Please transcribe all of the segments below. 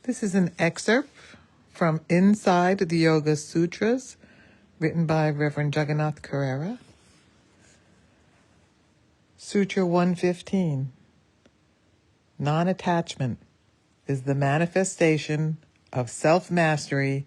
This is an excerpt from Inside the Yoga Sutras, written by Reverend Jagannath Carrera. Sutra 115. Non-attachment is the manifestation of self-mastery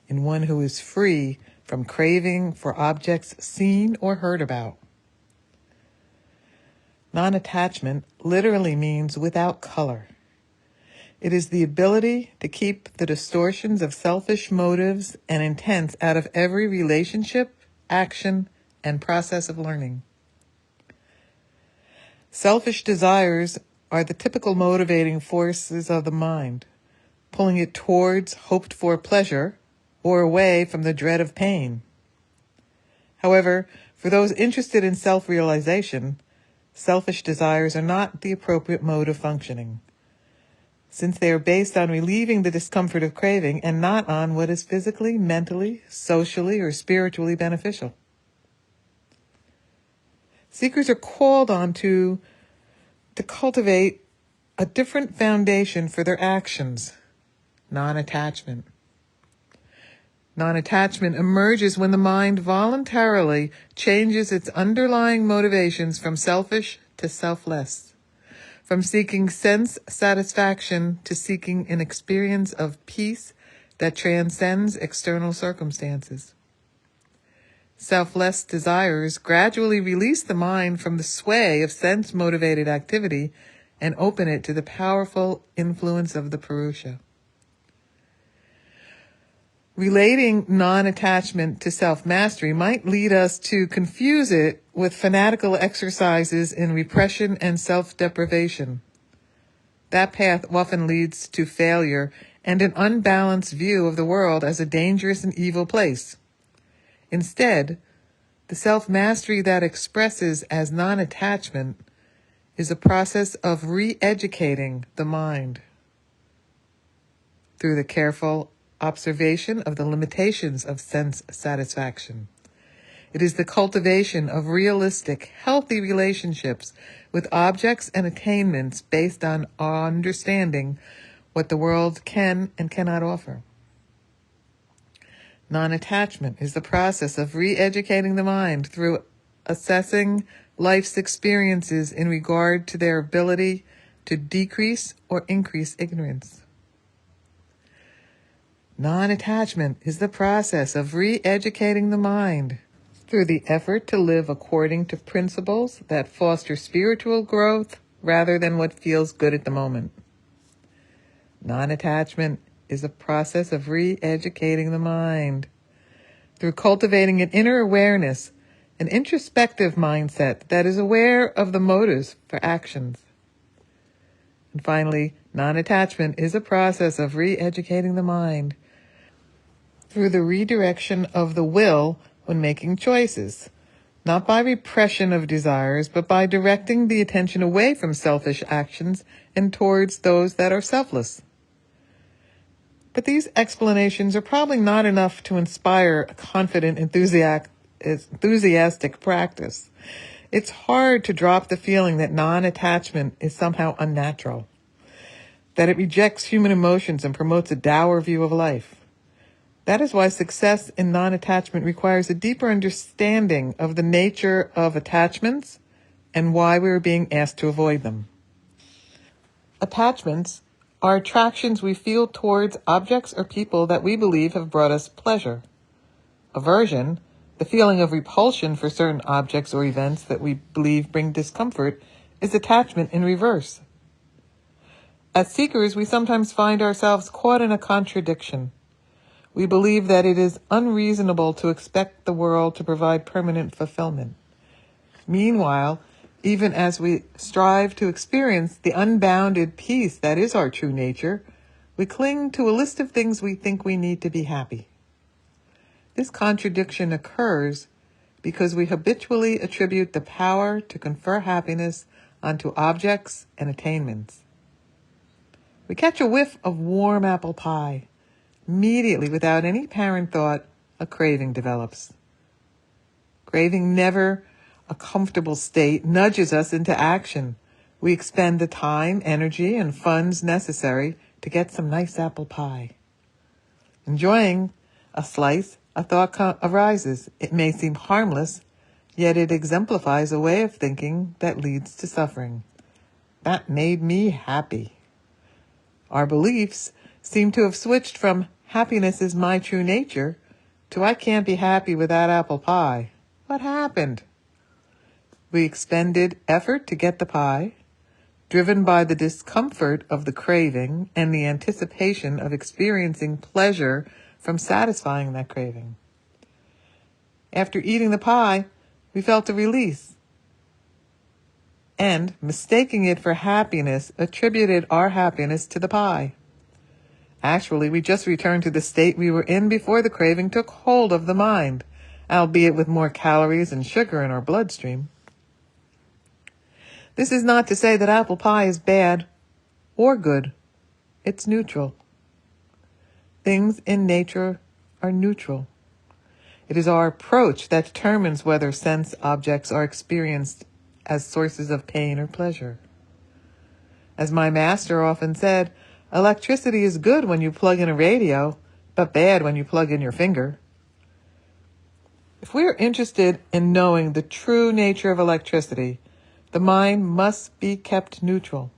in one who is free from craving for objects seen or heard about. Non-attachment literally means without color. It is the ability to keep the distortions of selfish motives and intents out of every relationship, action, and process of learning. Selfish desires are the typical motivating forces of the mind, pulling it towards hoped-for pleasure or away from the dread of pain. However, for those interested in self-realization, selfish desires are not the appropriate mode of functioning, since they are based on relieving the discomfort of craving and not on what is physically, mentally, socially, or spiritually beneficial. Seekers are called on to cultivate a different foundation for their actions, non-attachment. Non-attachment emerges when the mind voluntarily changes its underlying motivations from selfish to selfless, from seeking sense satisfaction to seeking an experience of peace that transcends external circumstances. Selfless desires gradually release the mind from the sway of sense-motivated activity and open it to the powerful influence of the Purusha. Relating non-attachment to self-mastery might lead us to confuse it with fanatical exercises in repression and self-deprivation. That path often leads to failure and an unbalanced view of the world as a dangerous and evil place. Instead, the self-mastery that expresses as non-attachment is a process of re-educating the mind through the careful observation of the limitations of sense satisfaction. It is the cultivation of realistic, healthy relationships with objects and attainments based on understanding what the world can and cannot offer. Non-attachment is the process of re-educating the mind through assessing life's experiences in regard to their ability to decrease or increase ignorance. Non-attachment is the process of re-educating the mind through the effort to live according to principles that foster spiritual growth rather than what feels good at the moment. Non-attachment is a process of re-educating the mind through cultivating an inner awareness, an introspective mindset that is aware of the motives for actions. And finally, non-attachment is a process of re-educating the mind through the redirection of the will when making choices, not by repression of desires, but by directing the attention away from selfish actions and towards those that are selfless. But these explanations are probably not enough to inspire a confident, enthusiastic practice. It's hard to drop the feeling that non-attachment is somehow unnatural, that it rejects human emotions and promotes a dour view of life. That is why success in non-attachment requires a deeper understanding of the nature of attachments and why we are being asked to avoid them. Attachments are attractions we feel towards objects or people that we believe have brought us pleasure. Aversion, the feeling of repulsion for certain objects or events that we believe bring discomfort, is attachment in reverse. As seekers, we sometimes find ourselves caught in a contradiction. We believe that it is unreasonable to expect the world to provide permanent fulfillment. Meanwhile, even as we strive to experience the unbounded peace that is our true nature, we cling to a list of things we think we need to be happy. This contradiction occurs because we habitually attribute the power to confer happiness onto objects and attainments. We catch a whiff of warm apple pie. Immediately, without any apparent thought, a craving develops. Craving, never a comfortable state, nudges us into action. We expend the time, energy, and funds necessary to get some nice apple pie. Enjoying a slice, a thought arises. It may seem harmless, yet it exemplifies a way of thinking that leads to suffering. That made me happy. Our beliefs seem to have switched from happiness is my true nature to I can't be happy without apple pie. What happened? We expended effort to get the pie, driven by the discomfort of the craving and the anticipation of experiencing pleasure from satisfying that craving. After eating the pie, we felt a release, and, mistaking it for happiness, attributed our happiness to the pie. Actually, we just returned to the state we were in before the craving took hold of the mind, albeit with more calories and sugar in our bloodstream. This is not to say that apple pie is bad or good. It's neutral. Things in nature are neutral. It is our approach that determines whether sense objects are experienced as sources of pain or pleasure. As my master often said, electricity is good when you plug in a radio, but bad when you plug in your finger. If we are interested in knowing the true nature of electricity, the mind must be kept neutral.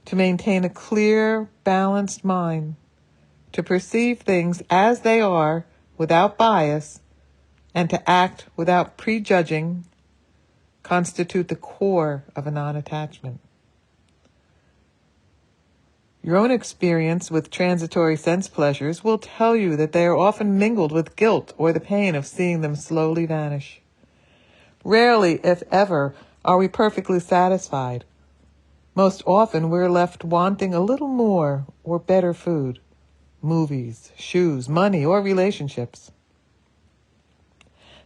To maintain a clear, balanced mind, to perceive things as they are without bias, and to act without prejudging, constitute the core of a non-attachment. Your own experience with transitory sense pleasures will tell you that they are often mingled with guilt or the pain of seeing them slowly vanish. Rarely, if ever, are we perfectly satisfied. Most often we're left wanting a little more or better food, movies, shoes, money, or relationships.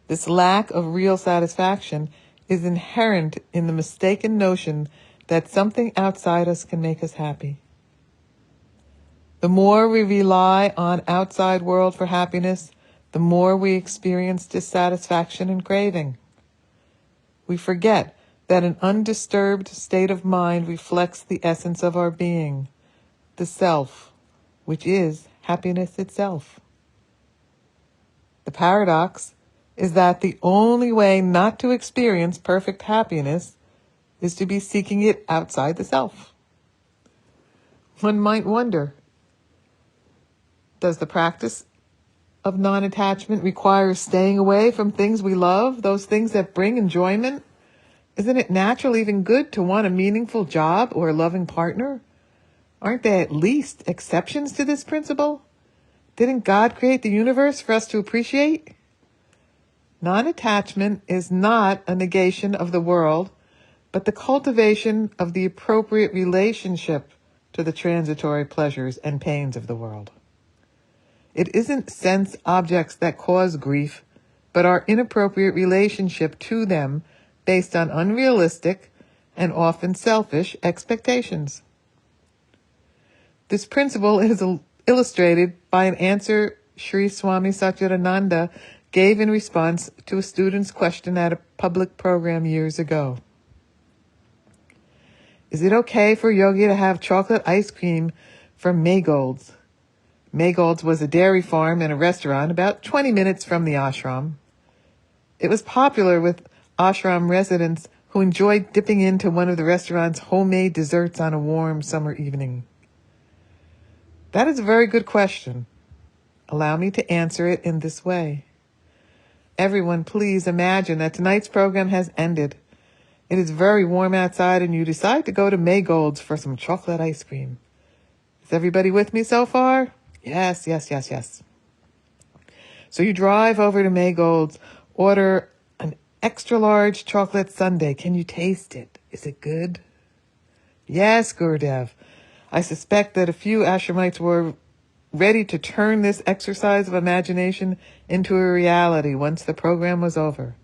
This lack of real satisfaction is inherent in the mistaken notion that something outside us can make us happy. The more we rely on outside world for happiness, the more we experience dissatisfaction and craving. We forget that an undisturbed state of mind reflects the essence of our being, the self, which is happiness itself. The paradox is that the only way not to experience perfect happiness is to be seeking it outside the self. One might wonder, does the practice of non-attachment require staying away from things we love, those things that bring enjoyment? Isn't it natural, even good, to want a meaningful job or a loving partner? Aren't there at least exceptions to this principle? Didn't God create the universe for us to appreciate? Non-attachment is not a negation of the world, but the cultivation of the appropriate relationship to the transitory pleasures and pains of the world. It isn't sense objects that cause grief, but our inappropriate relationship to them based on unrealistic and often selfish expectations. This principle is illustrated by an answer Sri Swami Satchidananda gave in response to a student's question at a public program years ago. Is it okay for a yogi to have chocolate ice cream from Maygold's? Maygold's was a dairy farm and a restaurant about 20 minutes from the ashram. It was popular with ashram residents who enjoyed dipping into one of the restaurant's homemade desserts on a warm summer evening. That is a very good question. Allow me to answer it in this way. Everyone, please imagine that tonight's program has ended. It is very warm outside and you decide to go to Maygold's for some chocolate ice cream. Is everybody with me so far? Yes. So you drive over to Maygold's, order an extra large chocolate sundae. Can you taste it? Is it good? Yes, Gurudev. I suspect that a few ashramites were ready to turn this exercise of imagination into a reality once the program was over.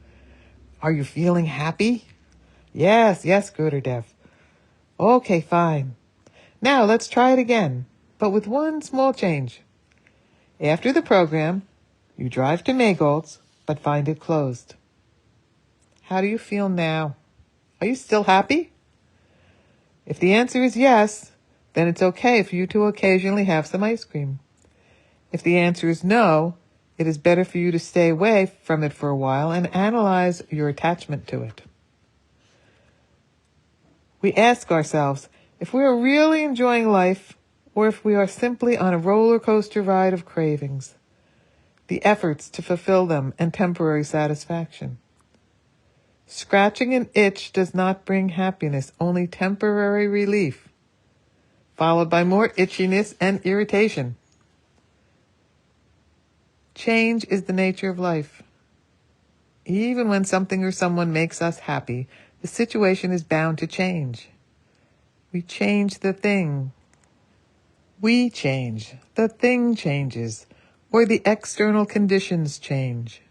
Are you feeling happy? Yes, Gurudev. Okay, fine. Now let's try it again, but with one small change. After the program, you drive to Maygold's, but find it closed. How do you feel now? Are you still happy? If the answer is yes, then it's okay for you to occasionally have some ice cream. If the answer is no, it is better for you to stay away from it for a while and analyze your attachment to it. We ask ourselves if we are really enjoying life or if we are simply on a roller coaster ride of cravings, the efforts to fulfill them, and temporary satisfaction. Scratching an itch does not bring happiness, only temporary relief, followed by more itchiness and irritation. Change is the nature of life. Even when something or someone makes us happy, the situation is bound to change. We change the thing. We change. The thing changes, or the external conditions change.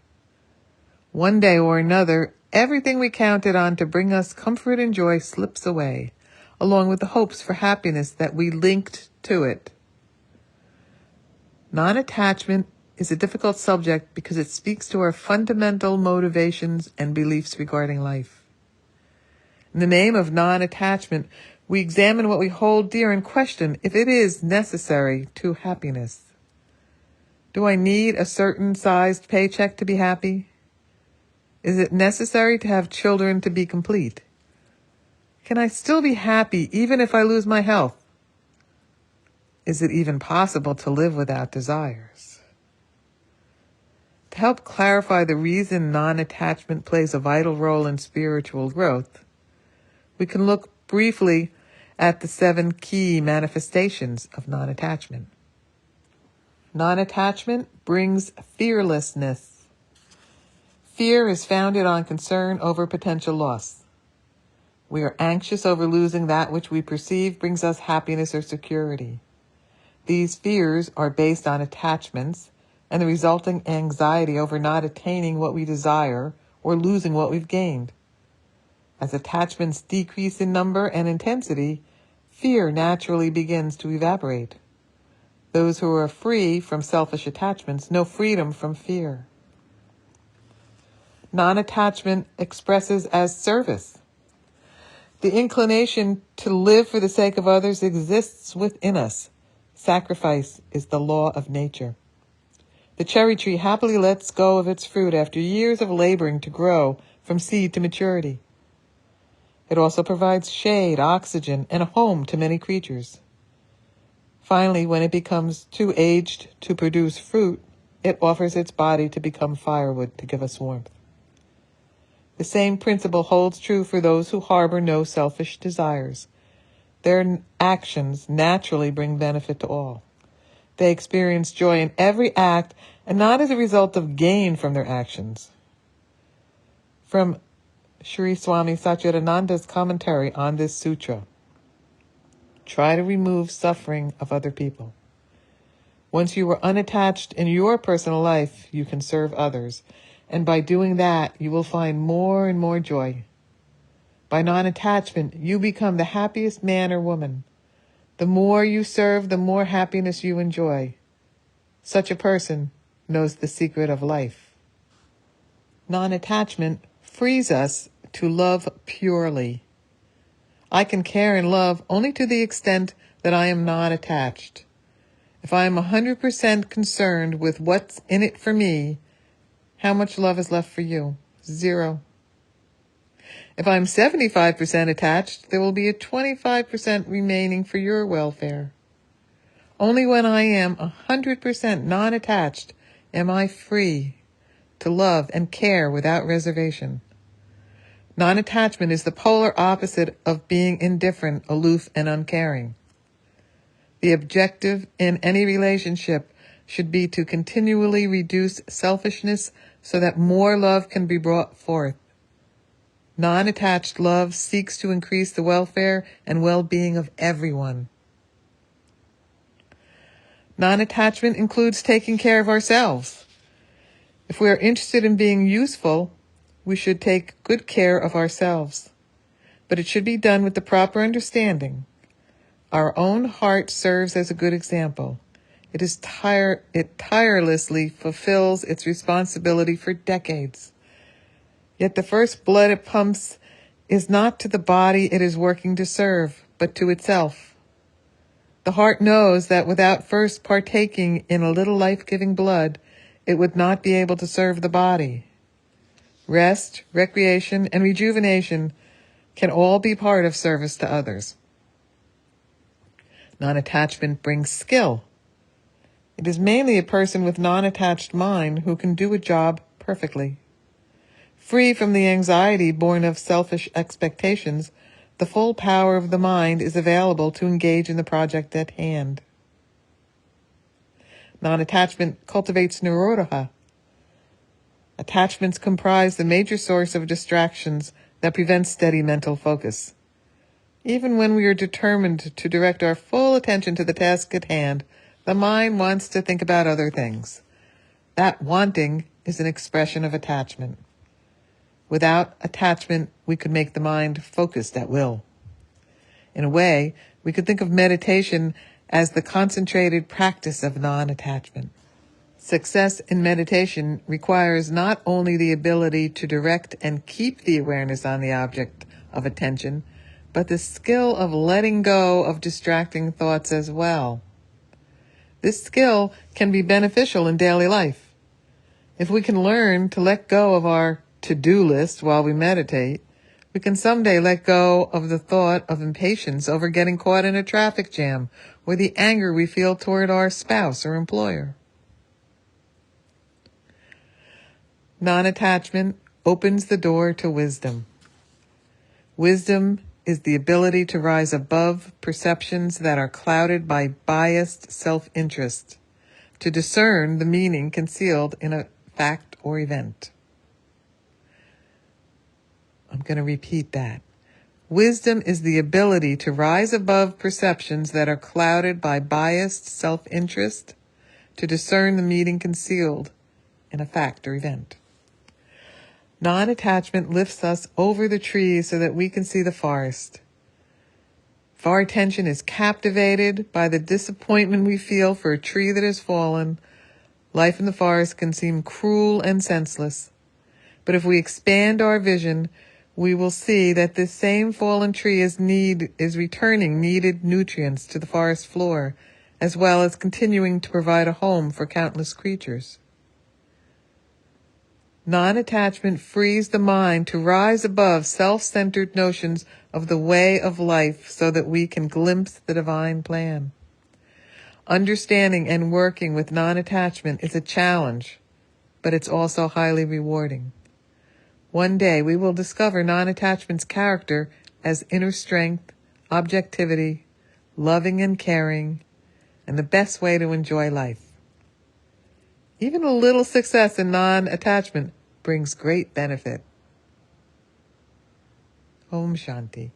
One day or another, everything we counted on to bring us comfort and joy slips away, along with the hopes for happiness that we linked to it. Non-attachment is a difficult subject because it speaks to our fundamental motivations and beliefs regarding life. In the name of non-attachment, we examine what we hold dear and question if it is necessary to happiness. Do I need a certain sized paycheck to be happy? Is it necessary to have children to be complete? Can I still be happy even if I lose my health? Is it even possible to live without desires? To help clarify the reason non-attachment plays a vital role in spiritual growth, we can look briefly at the 7 key manifestations of non-attachment. Non-attachment brings fearlessness. Fear is founded on concern over potential loss. We are anxious over losing that which we perceive brings us happiness or security. These fears are based on attachments and the resulting anxiety over not attaining what we desire or losing what we've gained. As attachments decrease in number and intensity, fear naturally begins to evaporate. Those who are free from selfish attachments know freedom from fear. Non-attachment expresses as service. The inclination to live for the sake of others exists within us. Sacrifice is the law of nature. The cherry tree happily lets go of its fruit after years of laboring to grow from seed to maturity. It also provides shade, oxygen, and a home to many creatures. Finally, when it becomes too aged to produce fruit, it offers its body to become firewood to give us warmth. The same principle holds true for those who harbor no selfish desires. Their actions naturally bring benefit to all. They experience joy in every act and not as a result of gain from their actions. From Sri Swami Satchidananda's commentary on this sutra, try to remove suffering of other people. Once you are unattached in your personal life, you can serve others, and by doing that, you will find more and more joy. By non-attachment, you become the happiest man or woman. The more you serve, the more happiness you enjoy. Such a person knows the secret of life. Non-attachment frees us to love purely. I can care and love only to the extent that I am not attached. If I am 100% concerned with what's in it for me, how much love is left for you? 0. If I'm 75% attached, there will be a 25% remaining for your welfare. Only when I am 100% non-attached am I free to love and care without reservation. Non-attachment is the polar opposite of being indifferent, aloof, and uncaring. The objective in any relationship should be to continually reduce selfishness so that more love can be brought forth. Non-attached love seeks to increase the welfare and well-being of everyone. Non-attachment includes taking care of ourselves. If we are interested in being useful, we should take good care of ourselves. But it should be done with the proper understanding. Our own heart serves as a good example. It tirelessly fulfills its responsibility for decades. Yet the first blood it pumps is not to the body it is working to serve, but to itself. The heart knows that without first partaking in a little life-giving blood, it would not be able to serve the body. Rest, recreation, and rejuvenation can all be part of service to others. Non-attachment brings skill. It is mainly a person with non-attached mind who can do a job perfectly. Free from the anxiety born of selfish expectations, the full power of the mind is available to engage in the project at hand. Non-attachment cultivates nirodha. Attachments comprise the major source of distractions that prevent steady mental focus. Even when we are determined to direct our full attention to the task at hand, the mind wants to think about other things. That wanting is an expression of attachment. Without attachment, we could make the mind focused at will. In a way, we could think of meditation as the concentrated practice of non-attachment. Success in meditation requires not only the ability to direct and keep the awareness on the object of attention, but the skill of letting go of distracting thoughts as well. This skill can be beneficial in daily life. If we can learn to let go of our to-do list while we meditate, we can someday let go of the thought of impatience over getting caught in a traffic jam or the anger we feel toward our spouse or employer. Non-attachment opens the door to wisdom. Wisdom is the ability to rise above perceptions that are clouded by biased self-interest, to discern the meaning concealed in a fact or event. I'm going to repeat that. Wisdom is the ability to rise above perceptions that are clouded by biased self-interest, to discern the meaning concealed in a fact or event. Non-attachment lifts us over the trees so that we can see the forest. If our attention is captivated by the disappointment we feel for a tree that has fallen, life in the forest can seem cruel and senseless. But if we expand our vision, we will see that this same fallen tree is returning needed nutrients to the forest floor, as well as continuing to provide a home for countless creatures. Non-attachment frees the mind to rise above self-centered notions of the way of life so that we can glimpse the divine plan. Understanding and working with non-attachment is a challenge, but it's also highly rewarding. One day we will discover non-attachment's character as inner strength, objectivity, loving and caring, and the best way to enjoy life. Even a little success in non-attachment brings great benefit. Om Shanti.